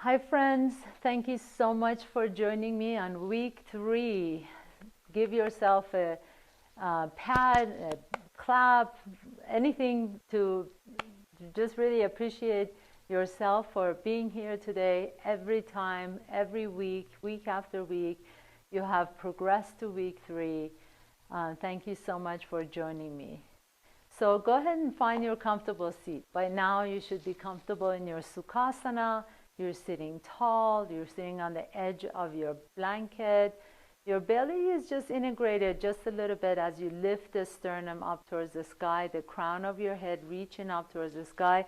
Hi friends, thank you so much for joining me on week 3. Give yourself a pat, a clap, anything to just really appreciate yourself for being here today. Every time, every week, week after week, you have progressed to week 3. Thank you so much for joining me. So go ahead and find your comfortable seat. By now you should be comfortable in your Sukhasana. You're sitting tall, you're sitting on the edge of your blanket. Your belly is just integrated just a little bit as you lift the sternum up towards the sky, the crown of your head reaching up towards the sky.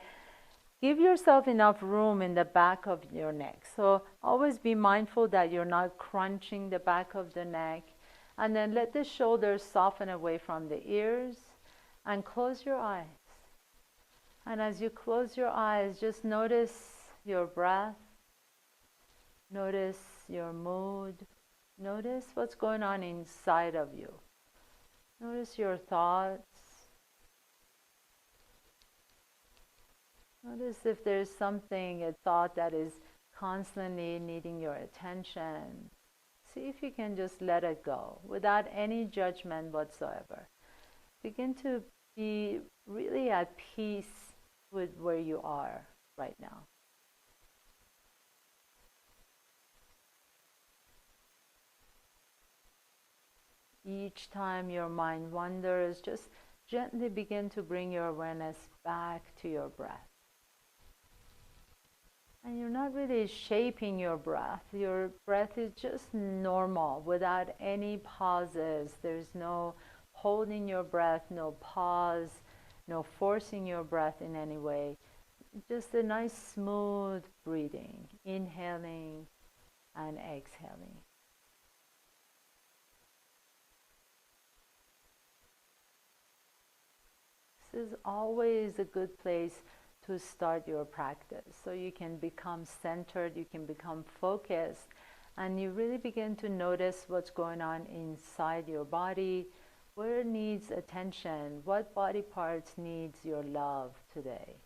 Give yourself enough room in the back of your neck. So always be mindful that you're not crunching the back of the neck. And then let the shoulders soften away from the ears and close your eyes. And as you close your eyes, just notice your breath, notice your mood, notice what's going on inside of you. Notice your thoughts. Notice if there's something, a thought that is constantly needing your attention. See if you can just let it go without any judgment whatsoever. Begin to be really at peace with where you are right now. Each time your mind wanders, just gently begin to bring your awareness back to your breath. And you're not really shaping your breath. Your breath is just normal without any pauses. There's no holding your breath, no pause, no forcing your breath in any way. Just a nice smooth breathing, inhaling and exhaling. This is always a good place to start your practice. So you can become centered, you can become focused, and you really begin to notice what's going on inside your body, where it needs attention, what body parts needs your love today.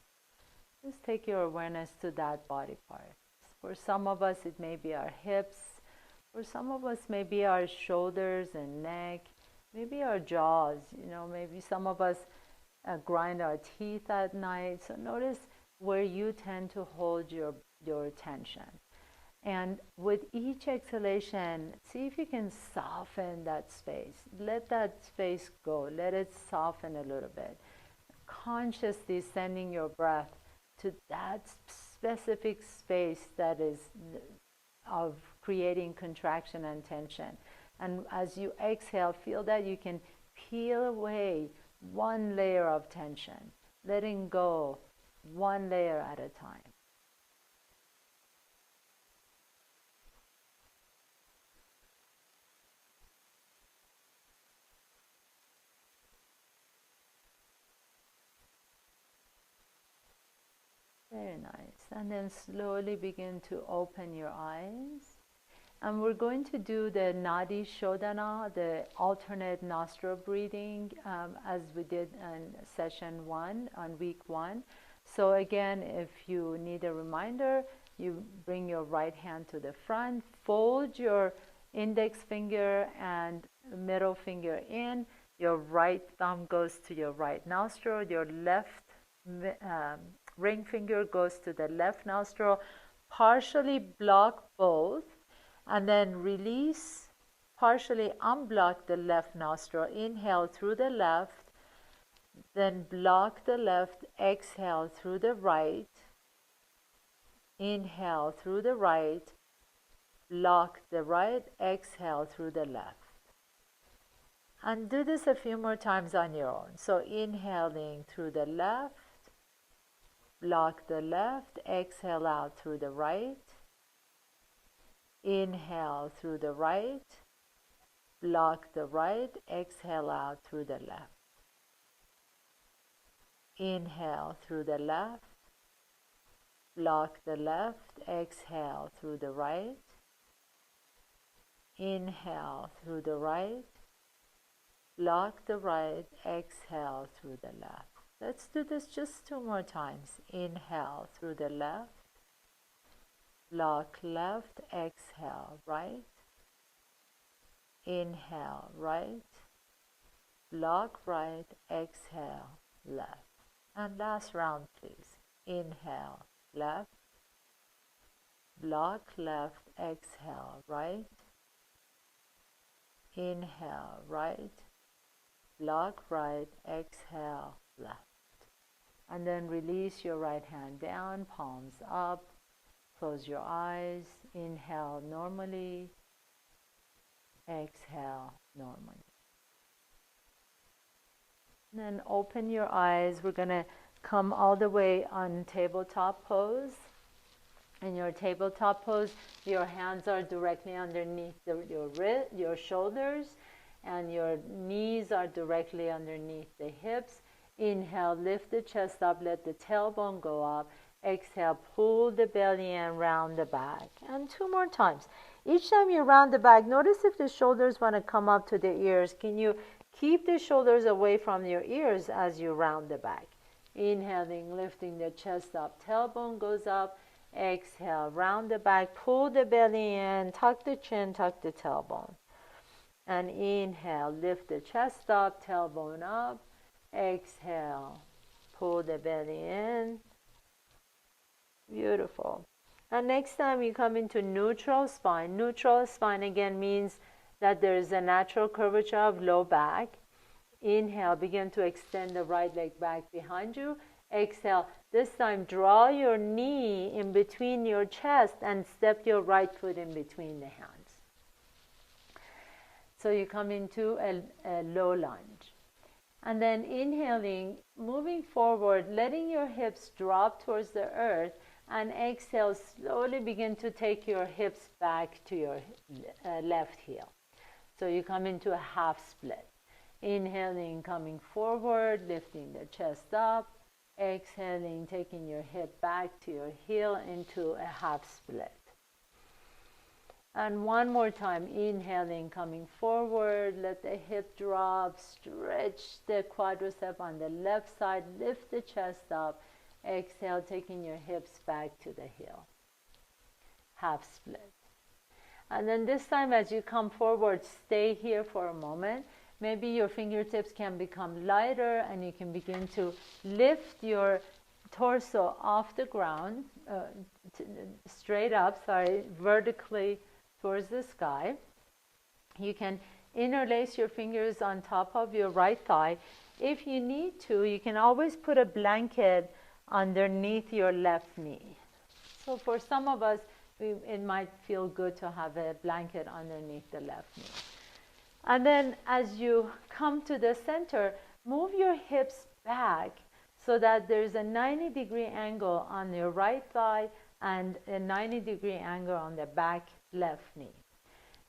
Just take your awareness to that body part. For some of us, it may be our hips. For some of us, maybe our shoulders and neck, maybe our jaws. Maybe some of us grind our teeth at night. So notice where you tend to hold your attention. And with each exhalation, see if you can soften that space. Let that space go. Let it soften a little bit. Consciously sending your breath to that specific space that is of creating contraction and tension. And as you exhale, feel that you can peel away one layer of tension, letting go one layer at a time. Very nice. And then slowly begin to open your eyes. And we're going to do the Nadi Shodana, the alternate nostril breathing, as we did in session 1 on week 1. So again, if you need a reminder, you bring your right hand to the front, fold your index finger and middle finger in. Your right thumb goes to your right nostril, your left ring finger goes to the left nostril. Partially block both. And then release, partially unblock the left nostril. Inhale through the left, then block the left, exhale through the right. Inhale through the right, block the right, exhale through the left. And do this a few more times on your own. So inhaling through the left, block the left, exhale out through the right. Inhale through the right, block the right, exhale out through the left. Inhale through the left, block the left, exhale through the right. Inhale through the right, block the right, exhale through the left. Let's do this just 2 more times. Inhale through the left, Block left, exhale, right. Inhale, right. Block right, exhale, left. And last round, please. Inhale, left. Block left, exhale, right. Inhale, right. Block right, exhale, left. And then release your right hand down, palms up. Close your eyes. Inhale normally. Exhale normally. And then open your eyes. We're going to come all the way on tabletop pose. In your tabletop pose, your hands are directly underneath your shoulders, and your knees are directly underneath the hips. Inhale, lift the chest up, let the tailbone go up. Exhale, pull the belly in, round the back. And 2 more times. Each time you round the back, notice if the shoulders want to come up to the ears. Can you keep the shoulders away from your ears as you round the back? Inhaling, lifting the chest up, tailbone goes up. Exhale, round the back, pull the belly in, tuck the chin, tuck the tailbone. And inhale, lift the chest up, tailbone up. Exhale, pull the belly in. Beautiful. And next time you come into neutral spine. Neutral spine again means that there is a natural curvature of low back. Inhale, begin to extend the right leg back behind you. Exhale, this time draw your knee in between your chest and step your right foot in between the hands. So you come into a low lunge. And then inhaling, moving forward, letting your hips drop towards the earth, and exhale, slowly begin to take your hips back to your left heel. So you come into a half split. Inhaling, coming forward, lifting the chest up. Exhaling, taking your hip back to your heel into a half split. And one more time, inhaling, coming forward, let the hip drop, stretch the quadricep on the left side, lift the chest up. Exhale, taking your hips back to the heel. Half split. And then this time as you come forward, stay here for a moment. Maybe your fingertips can become lighter and you can begin to lift your torso off the ground, straight up, vertically towards the sky. You can interlace your fingers on top of your right thigh. If you need to, you can always put a blanket underneath your left knee. So for some of us, it might feel good to have a blanket underneath the left knee. And then as you come to the center, move your hips back so that there's a 90-degree angle on your right thigh and a 90-degree angle on the back left knee.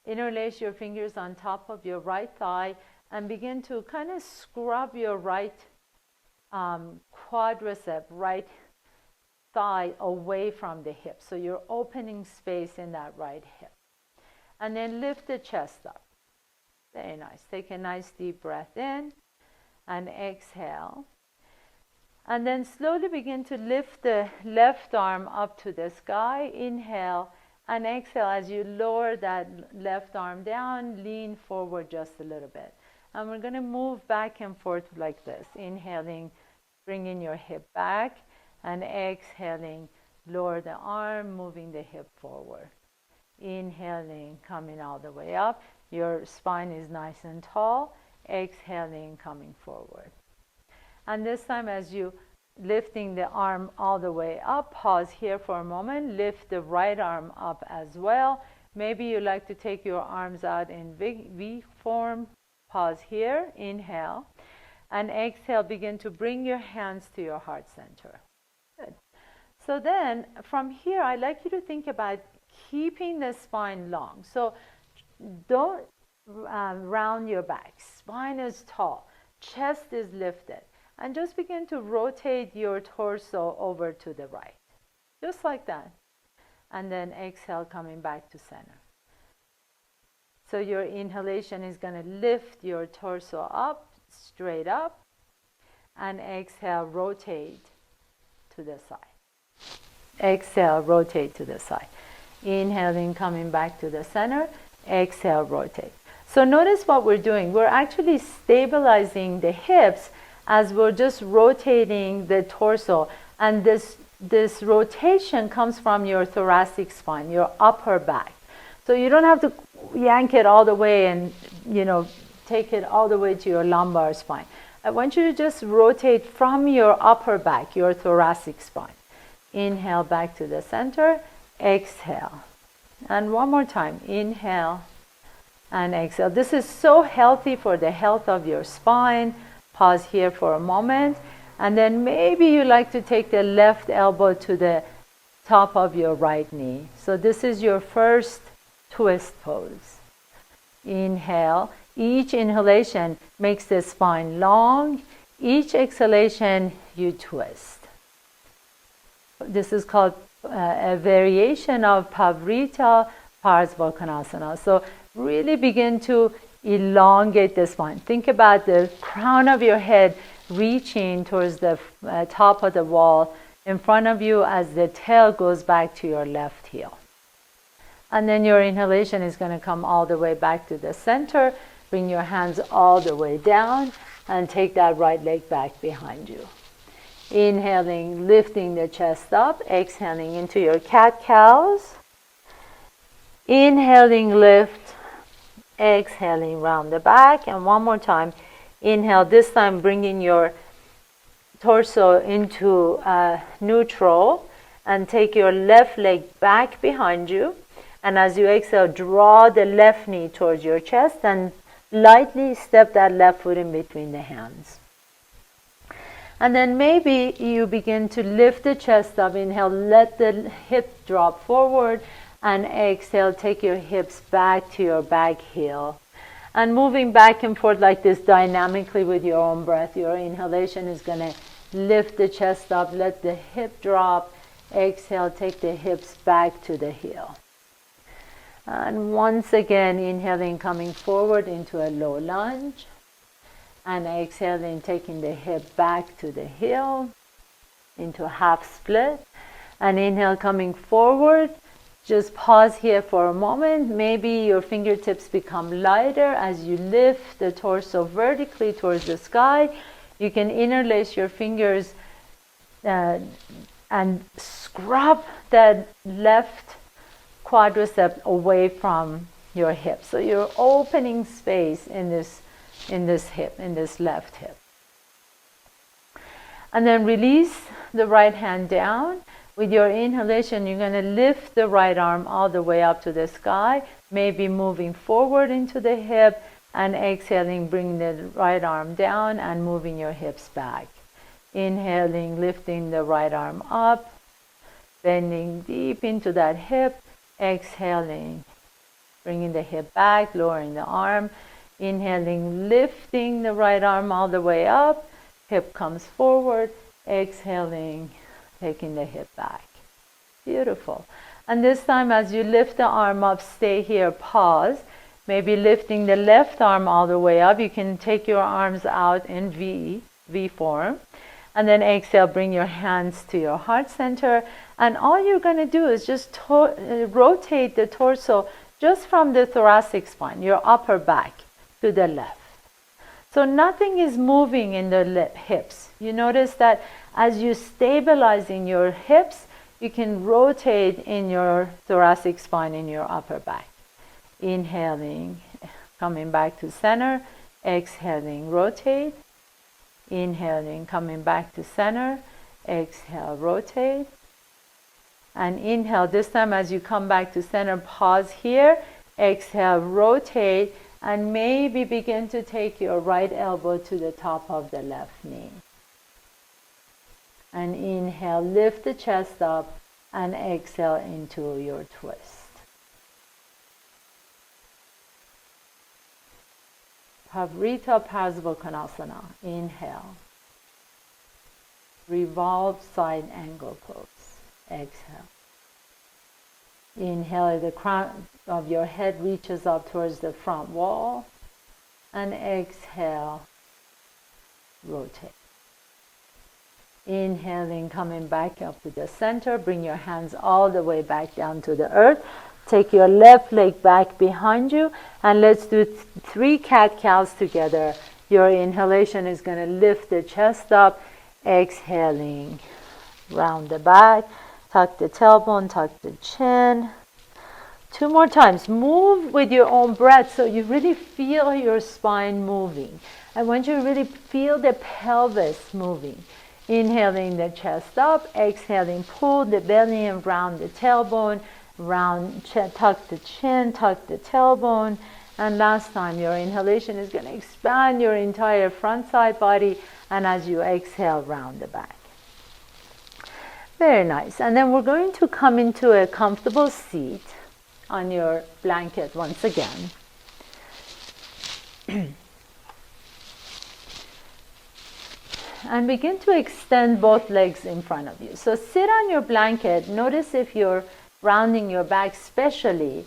Interlace your fingers on top of your right thigh and begin to kind of scrub your right quadricep, right thigh away from the hip. So you're opening space in that right hip. And then lift the chest up. Very nice. Take a nice deep breath in and exhale. And then slowly begin to lift the left arm up to the sky. Inhale and exhale as you lower that left arm down, lean forward just a little bit. And we're going to move back and forth like this. Inhaling, bringing your hip back, and exhaling, lower the arm, moving the hip forward. Inhaling, coming all the way up. Your spine is nice and tall. Exhaling, coming forward. And this time as you lifting the arm all the way up, pause here for a moment. Lift the right arm up as well. Maybe you like to take your arms out in V form. Pause here. Inhale. And exhale, begin to bring your hands to your heart center. Good. So then from here, I'd like you to think about keeping the spine long. So don't round your back. Spine is tall. Chest is lifted. And just begin to rotate your torso over to the right. Just like that. And then exhale, coming back to center. So your inhalation is going to lift your torso up, straight up. And exhale, rotate to the side. Exhale, rotate to the side. Inhaling, coming back to the center. Exhale, rotate. So notice what we're doing. We're actually stabilizing the hips as we're just rotating the torso. And this rotation comes from your thoracic spine, your upper back. So you don't have to yank it all the way and, take it all the way to your lumbar spine. I want you to just rotate from your upper back, your thoracic spine. Inhale back to the center. Exhale. And one more time. Inhale and exhale. This is so healthy for the health of your spine. Pause here for a moment. And then maybe you like to take the left elbow to the top of your right knee. So this is your first twist pose. Inhale. Each inhalation makes the spine long. Each exhalation, you twist. This is called a variation of Pavrita Parsvakonasana. So really begin to elongate the spine. Think about the crown of your head reaching towards the top of the wall in front of you as the tail goes back to your left heel. And then your inhalation is going to come all the way back to the center. Bring your hands all the way down and take that right leg back behind you. Inhaling, lifting the chest up. Exhaling into your cat-cows. Inhaling, lift. Exhaling, round the back. And one more time. Inhale, this time bringing your torso into neutral. And take your left leg back behind you. And as you exhale, draw the left knee towards your chest and lightly step that left foot in between the hands. And then maybe you begin to lift the chest up. Inhale, let the hip drop forward. And exhale, take your hips back to your back heel. And moving back and forth like this dynamically with your own breath. Your inhalation is going to lift the chest up, let the hip drop. Exhale, take the hips back to the heel. And once again, inhaling, coming forward into a low lunge. And exhaling, taking the hip back to the heel into a half split. And inhale, coming forward. Just pause here for a moment. Maybe your fingertips become lighter as you lift the torso vertically towards the sky. You can interlace your fingers and scrub that left quadricep away from your hip. So you're opening space in this hip, in this left hip. And then release the right hand down. With your inhalation, you're going to lift the right arm all the way up to the sky, maybe moving forward into the hip, and exhaling, bring the right arm down and moving your hips back. Inhaling, lifting the right arm up, bending deep into that hip. Exhaling, bringing the hip back, lowering the arm. Inhaling, lifting the right arm all the way up. Hip comes forward. Exhaling, taking the hip back. Beautiful. And this time as you lift the arm up, stay here, pause. Maybe lifting the left arm all the way up. You can take your arms out in V form. And then exhale, bring your hands to your heart center. And all you're going to do is just rotate the torso just from the thoracic spine, your upper back, to the left. So nothing is moving in the hips. You notice that as you stabilize in your hips, you can rotate in your thoracic spine, in your upper back. Inhaling, coming back to center. Exhaling, rotate. Inhaling, coming back to center. Exhale, rotate. And inhale, this time as you come back to center, pause here. Exhale, rotate. And maybe begin to take your right elbow to the top of the left knee. And inhale, lift the chest up. And exhale into your twist. Pavrita Parsvakonasana. Inhale. Revolve side angle pose. Exhale. Inhale, the crown of your head reaches up towards the front wall. And exhale, rotate. Inhaling, coming back up to the center. Bring your hands all the way back down to the earth. Take your left leg back behind you, and let's do 3 cat-cows together. Your inhalation is going to lift the chest up. Exhaling, round the back, tuck the tailbone, tuck the chin. 2 more times. Move with your own breath so you really feel your spine moving. I want you to really feel the pelvis moving. Inhaling the chest up, exhaling, pull the belly and round the tailbone, tuck the chin, tuck the tailbone. And last time, your inhalation is going to expand your entire front side body, and as you exhale, round the back. Very nice. And then we're going to come into a comfortable seat on your blanket once again. And begin to extend both legs in front of you. So sit on your blanket. Notice if you're rounding your back especially,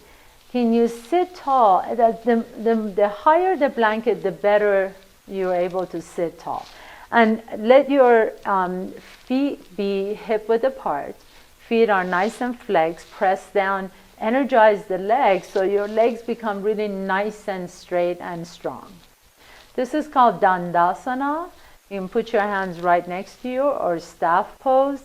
can you sit tall? The higher the blanket, the better you're able to sit tall. And let your feet be hip-width apart. Feet are nice and flexed. Press down. Energize the legs so your legs become really nice and straight and strong. This is called Dandasana. You can put your hands right next to you, or staff pose.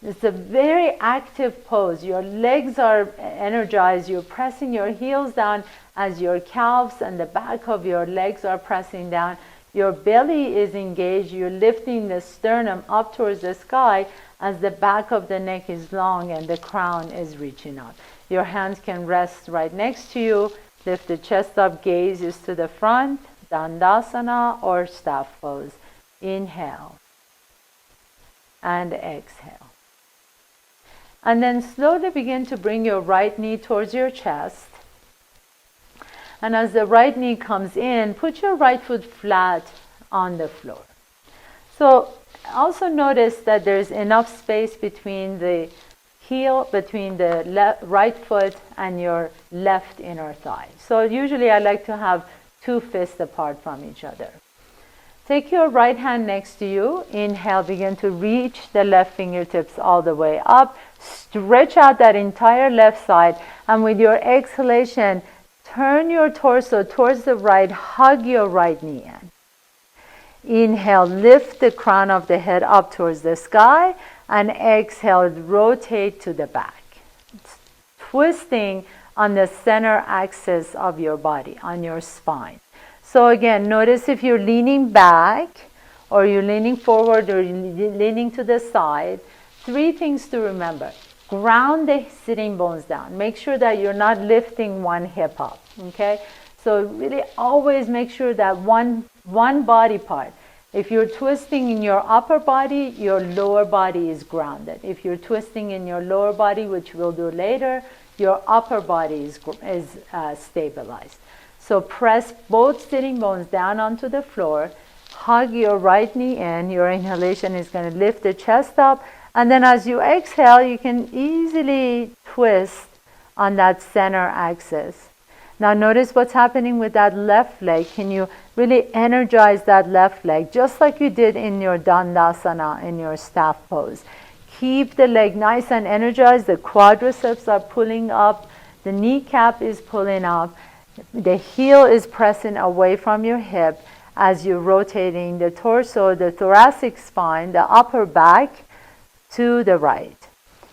It's a very active pose. Your legs are energized. You're pressing your heels down as your calves and the back of your legs are pressing down. Your belly is engaged. You're lifting the sternum up towards the sky as the back of the neck is long and the crown is reaching up. Your hands can rest right next to you. Lift the chest up, gaze is to the front. Dandasana or staff pose. Inhale and exhale. And then slowly begin to bring your right knee towards your chest. And as the right knee comes in, put your right foot flat on the floor. So also notice that there's enough space between the heel, between the right foot and your left inner thigh. So usually I like to have 2 fists apart from each other. Take your right hand next to you. Inhale, begin to reach the left fingertips all the way up. Stretch out that entire left side. And with your exhalation, turn your torso towards the right. Hug your right knee in. Inhale, lift the crown of the head up towards the sky. And exhale, rotate to the back. Twisting on the center axis of your body, on your spine. So again, notice if you're leaning back, or you're leaning forward, or you're leaning to the side. 3 things to remember. Ground the sitting bones down. Make sure that you're not lifting one hip up, okay? So really always make sure that one body part. If you're twisting in your upper body, your lower body is grounded. If you're twisting in your lower body, which we'll do later, your upper body is stabilized. So press both sitting bones down onto the floor. Hug your right knee in. Your inhalation is going to lift the chest up. And then as you exhale, you can easily twist on that center axis. Now notice what's happening with that left leg. Can you really energize that left leg, just like you did in your Dandasana, in your staff pose. Keep the leg nice and energized. The quadriceps are pulling up. The kneecap is pulling up. The heel is pressing away from your hip as you're rotating the torso, the thoracic spine, the upper back to the right.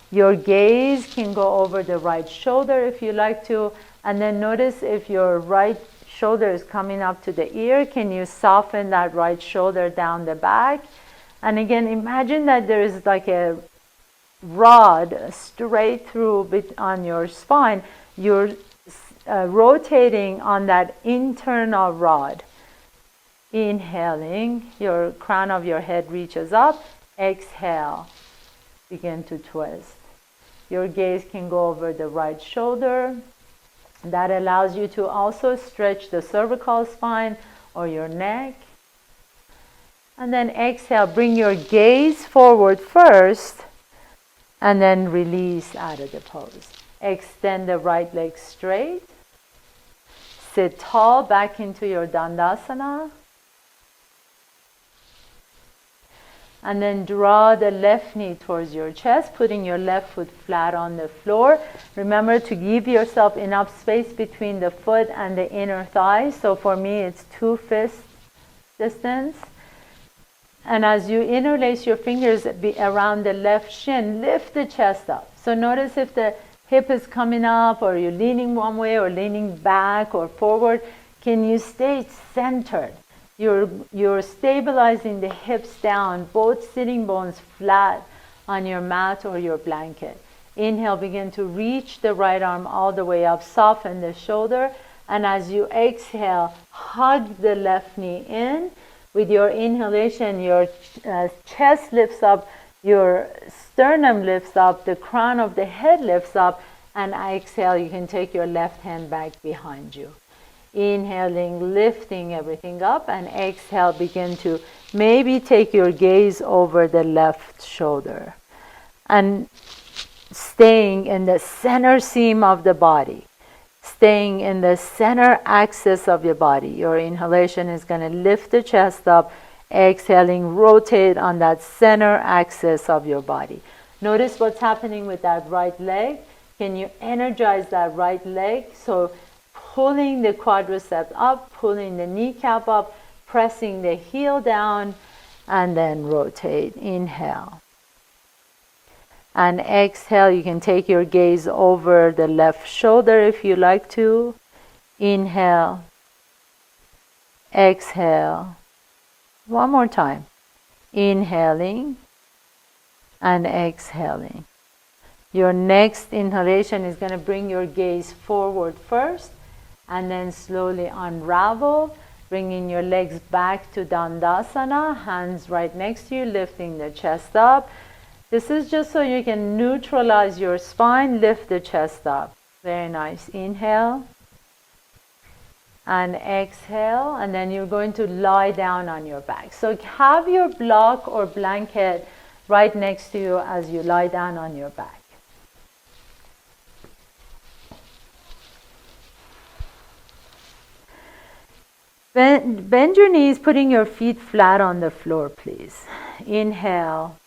Your gaze can go over the right shoulder if you like to. And then notice if your right shoulder is coming up to the ear, can you soften that right shoulder down the back? And again, imagine that there is like a rod straight through on your spine. You're rotating on that internal rod. Inhaling, your crown of your head reaches up. Exhale, begin to twist. Your gaze can go over the right shoulder. That allows you to also stretch the cervical spine or your neck. And then exhale, bring your gaze forward first and then release out of the pose. Extend the right leg straight. Sit tall back into your Dandasana. And then draw the left knee towards your chest, putting your left foot flat on the floor. Remember to give yourself enough space between the foot and the inner thigh. So for me, it's 2 fist distance. And as you interlace your fingers around the left shin, lift the chest up. So notice if the hip is coming up, or you're leaning one way or leaning back or forward, can you stay centered? You're stabilizing the hips down, both sitting bones flat on your mat or your blanket. Inhale, begin to reach the right arm all the way up, soften the shoulder. And as you exhale, hug the left knee in. With your inhalation, your chest lifts up, your sternum lifts up, the crown of the head lifts up, and exhale, you can take your left hand back behind you. Inhaling, lifting everything up, and exhale, begin to maybe take your gaze over the left shoulder. And staying in the center seam of the body. Staying in the center axis of your body. Your inhalation is going to lift the chest up. Exhaling, rotate on that center axis of your body. Notice what's happening with that right leg. Can you energize that right leg? So pulling the quadriceps up, pulling the kneecap up, pressing the heel down, and then rotate. Inhale. And exhale, you can take your gaze over the left shoulder if you like to. Inhale. Exhale. One more time. Inhaling and exhaling. Your next inhalation is going to bring your gaze forward first, and then slowly unravel, bringing your legs back to Dandasana, hands right next to you, lifting the chest up. This is just so you can neutralize your spine, lift the chest up. Very nice. Inhale and exhale, and then you're going to lie down on your back. So have your block or blanket right next to you as you lie down on your back. Bend your knees, putting your feet flat on the floor, please. Inhale.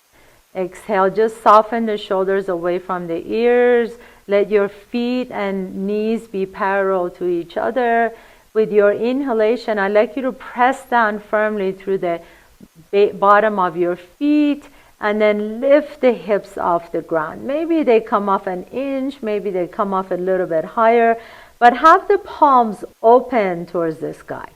Exhale, just soften the shoulders away from the ears. Let your feet and knees be parallel to each other. With your inhalation, I'd like you to press down firmly through the bottom of your feet, and then lift the hips off the ground. Maybe they come off an inch, maybe they come off a little bit higher, but have the palms open towards the sky.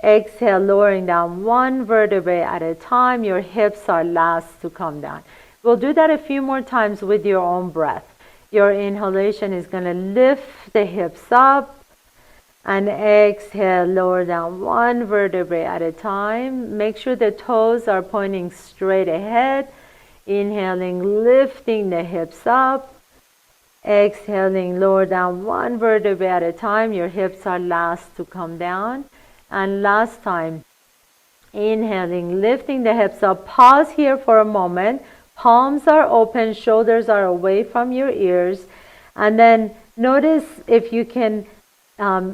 Exhale, lowering down one vertebrae at a time. Your hips are last to come down. We'll do that a few more times with your own breath. Your inhalation is going to lift the hips up, and exhale, lower down one vertebrae at a time. Make sure the toes are pointing straight ahead. Inhaling, lifting the hips up. Exhaling, lower down one vertebrae at a time. Your hips are last to come down. And last time, inhaling, lifting the hips up. Pause here for a moment. Palms are open, shoulders are away from your ears. And then notice if you can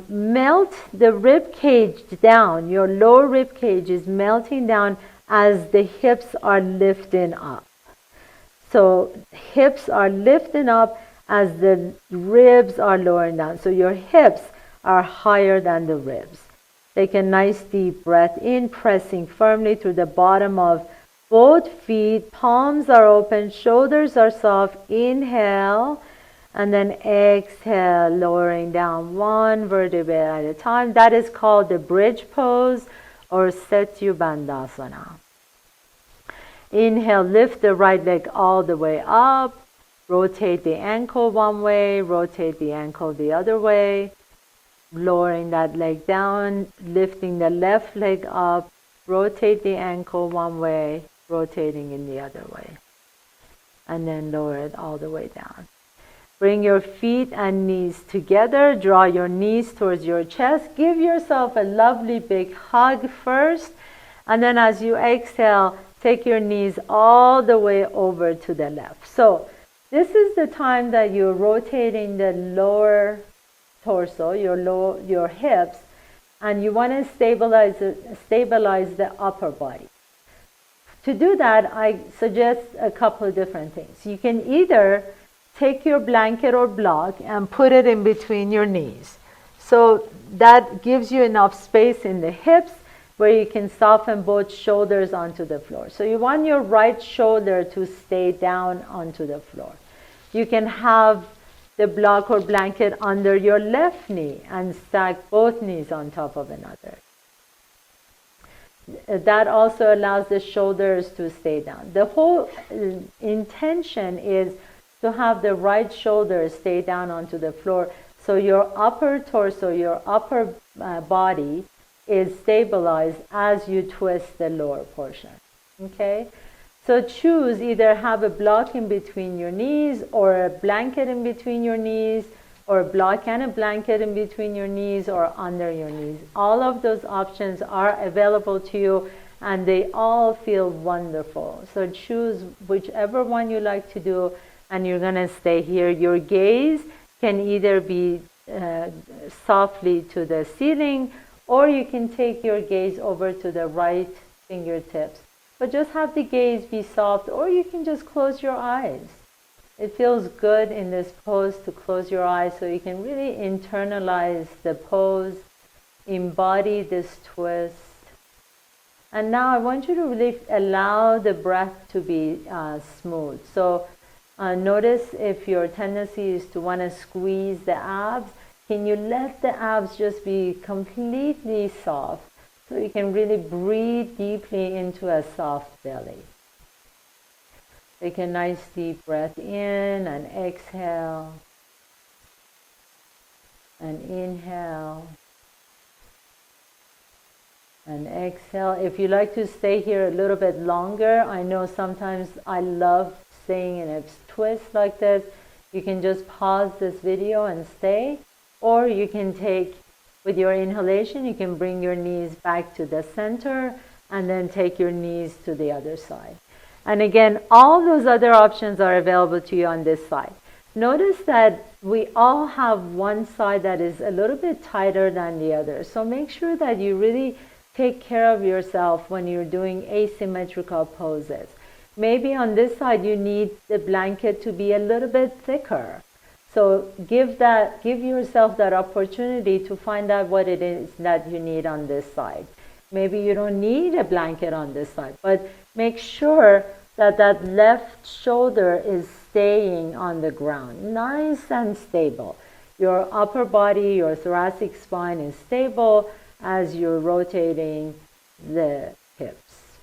melt the rib cage down. Your lower rib cage is melting down as the hips are lifting up. So hips are lifting up as the ribs are lowering down. So your hips are higher than the ribs. Take a nice deep breath in, pressing firmly through the bottom of both feet. Palms are open, shoulders are soft. Inhale, and then exhale, lowering down one vertebrae at a time. That is called the bridge pose or Setyu Bandhasana. Inhale, lift the right leg all the way up. Rotate the ankle one way, rotate the ankle the other way. Lowering that leg down, lifting the left leg up, rotate the ankle one way, rotating in the other way. And then lower it all the way down. Bring your feet and knees together. Draw your knees towards your chest. Give yourself a lovely big hug first. And then as you exhale, take your knees all the way over to the left. So this is the time that you're rotating the lower torso, your hips, and you want to stabilize the upper body. To do that, I suggest a couple of different things. You can either take your blanket or block and put it in between your knees. So that gives you enough space in the hips where you can soften both shoulders onto the floor. So you want your right shoulder to stay down onto the floor. You can have the block or blanket under your left knee and stack both knees on top of another. That also allows the shoulders to stay down. The whole intention is to have the right shoulder stay down onto the floor, so your upper torso, your upper body is stabilized as you twist the lower portion. Okay? So choose, either have a block in between your knees, or a blanket in between your knees, or a block and a blanket in between your knees or under your knees. All of those options are available to you, and they all feel wonderful. So choose whichever one you like to do, and you're going to stay here. Your gaze can either be softly to the ceiling, or you can take your gaze over to the right fingertips. But just have the gaze be soft, or you can just close your eyes. It feels good in this pose to close your eyes, so you can really internalize the pose, embody this twist. And now I want you to really allow the breath to be smooth. So notice if your tendency is to want to squeeze the abs, can you let the abs just be completely soft, so you can really breathe deeply into a soft belly. Take a nice deep breath in and exhale, and inhale and exhale. If you like to stay here a little bit longer, I know sometimes I love staying in a twist like this. You can just pause this video and stay, or you can take, with your inhalation, you can bring your knees back to the center and then take your knees to the other side. And again, all those other options are available to you on this side. Notice that we all have one side that is a little bit tighter than the other. So make sure that you really take care of yourself when you're doing asymmetrical poses. Maybe on this side you need the blanket to be a little bit thicker. So give yourself that opportunity to find out what it is that you need on this side. Maybe you don't need a blanket on this side, but make sure that that left shoulder is staying on the ground, nice and stable. Your upper body, your thoracic spine is stable as you're rotating the hips.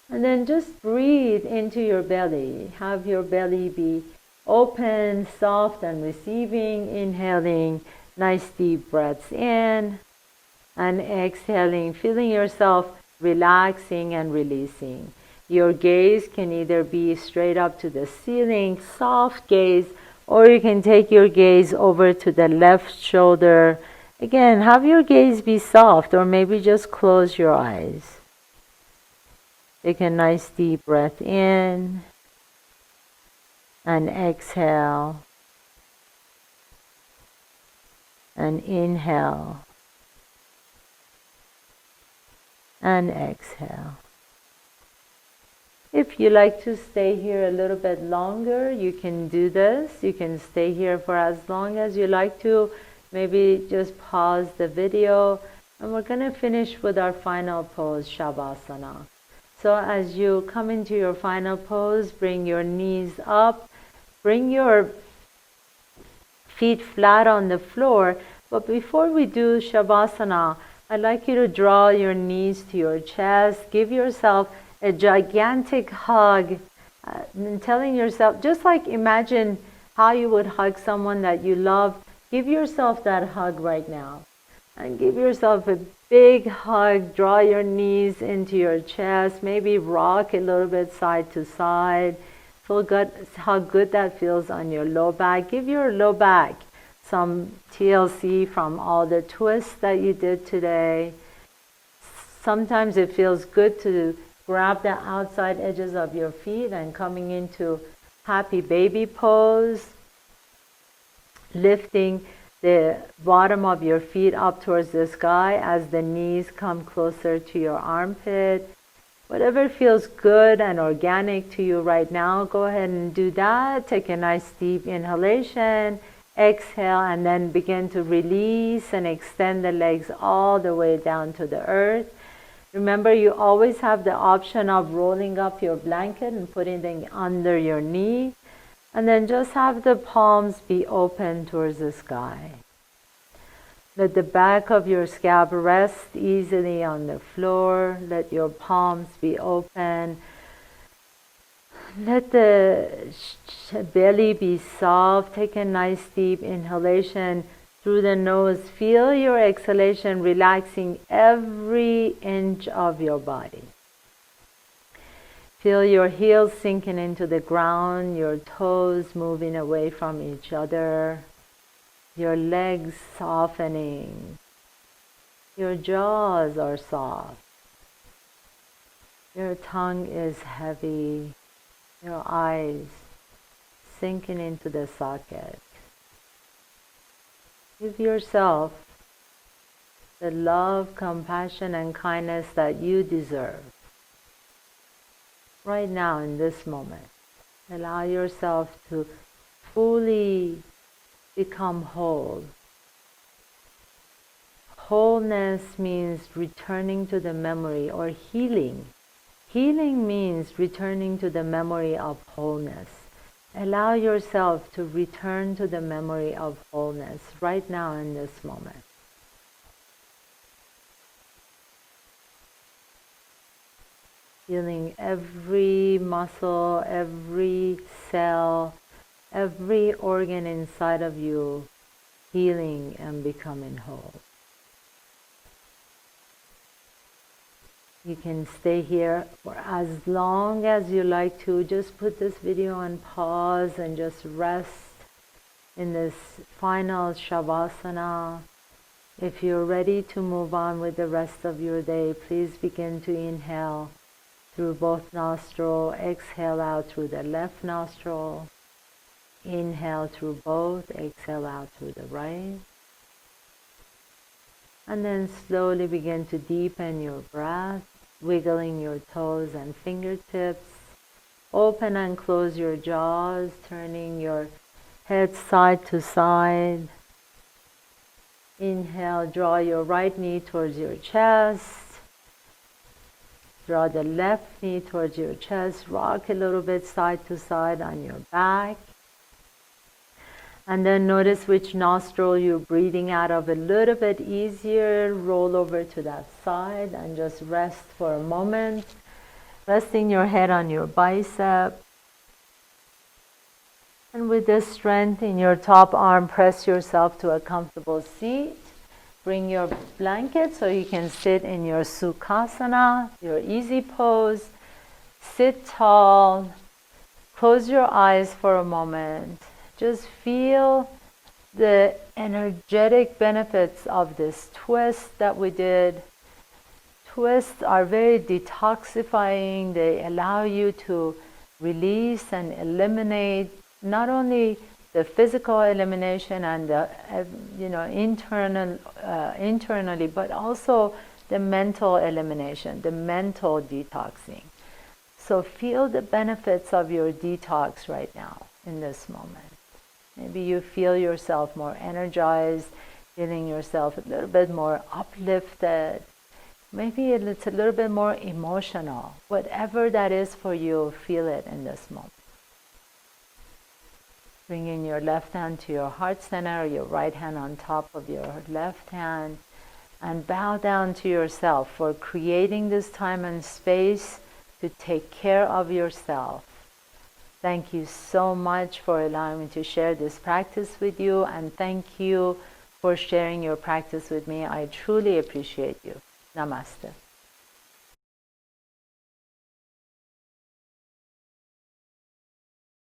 And then just breathe into your belly. Have your belly be open, soft, and receiving. Inhaling nice deep breaths in, and exhaling, feeling yourself relaxing and releasing. Your gaze can either be straight up to the ceiling, soft gaze, or you can take your gaze over to the left shoulder. Again, have your gaze be soft, or maybe just close your eyes. Take a nice deep breath in and exhale, and inhale and exhale. If you like to stay here a little bit longer, you can do this. You can stay here for as long as you like to. Maybe just pause the video, and we're going to finish with our final pose, Shavasana. So as you come into your final pose, bring your knees up, bring your feet flat on the floor. But before we do Shavasana, I'd like you to draw your knees to your chest. Give yourself a gigantic hug, and telling yourself, just like imagine how you would hug someone that you love. Give yourself that hug right now. And give yourself a big hug. Draw your knees into your chest. Maybe rock a little bit side to side. Feel good, how good that feels on your low back. Give your low back some TLC from all the twists that you did today. Sometimes it feels good to grab the outside edges of your feet and coming into happy baby pose. Lifting the bottom of your feet up towards the sky as the knees come closer to your armpit. Whatever feels good and organic to you right now, go ahead and do that. Take a nice deep inhalation, exhale, and then begin to release and extend the legs all the way down to the earth. Remember, you always have the option of rolling up your blanket and putting it under your knee, and then just have the palms be open towards the sky. Let the back of your scalp rest easily on the floor. Let your palms be open. Let the belly be soft. Take a nice deep inhalation through the nose. Feel your exhalation relaxing every inch of your body. Feel your heels sinking into the ground, your toes moving away from each other. Your legs softening. Your jaws are soft. Your tongue is heavy. Your eyes sinking into the socket. Give yourself the love, compassion, and kindness that you deserve. Right now, in this moment, allow yourself to fully become whole. Wholeness means returning to the memory, or healing. Healing means returning to the memory of wholeness. Allow yourself to return to the memory of wholeness right now in this moment. Feeling every muscle, every cell, every organ inside of you healing and becoming whole. You can stay here for as long as you like to. Just put this video on pause and just rest in this final Shavasana. If you're ready to move on with the rest of your day, please begin to inhale through both nostrils. Exhale out through the left nostril. Inhale through both, exhale out through the right. And then slowly begin to deepen your breath, wiggling your toes and fingertips. Open and close your jaws, turning your head side to side. Inhale, draw your right knee towards your chest. Draw the left knee towards your chest. Rock a little bit side to side on your back. And then notice which nostril you're breathing out of a little bit easier. Roll over to that side and just rest for a moment. Resting your head on your bicep. And with this strength in your top arm, press yourself to a comfortable seat. Bring your blanket so you can sit in your Sukhasana, your easy pose. Sit tall. Close your eyes for a moment. Just feel the energetic benefits of this twist that we did. Twists are very detoxifying. They allow you to release and eliminate not only the physical elimination and the internally, but also the mental elimination, the mental detoxing. So feel the benefits of your detox right now in this moment. Maybe you feel yourself more energized, feeling yourself a little bit more uplifted. Maybe it's a little bit more emotional. Whatever that is for you, feel it in this moment. Bringing your left hand to your heart center, your right hand on top of your left hand, and bow down to yourself for creating this time and space to take care of yourself. Thank you so much for allowing me to share this practice with you, and thank you for sharing your practice with me. I truly appreciate you. Namaste.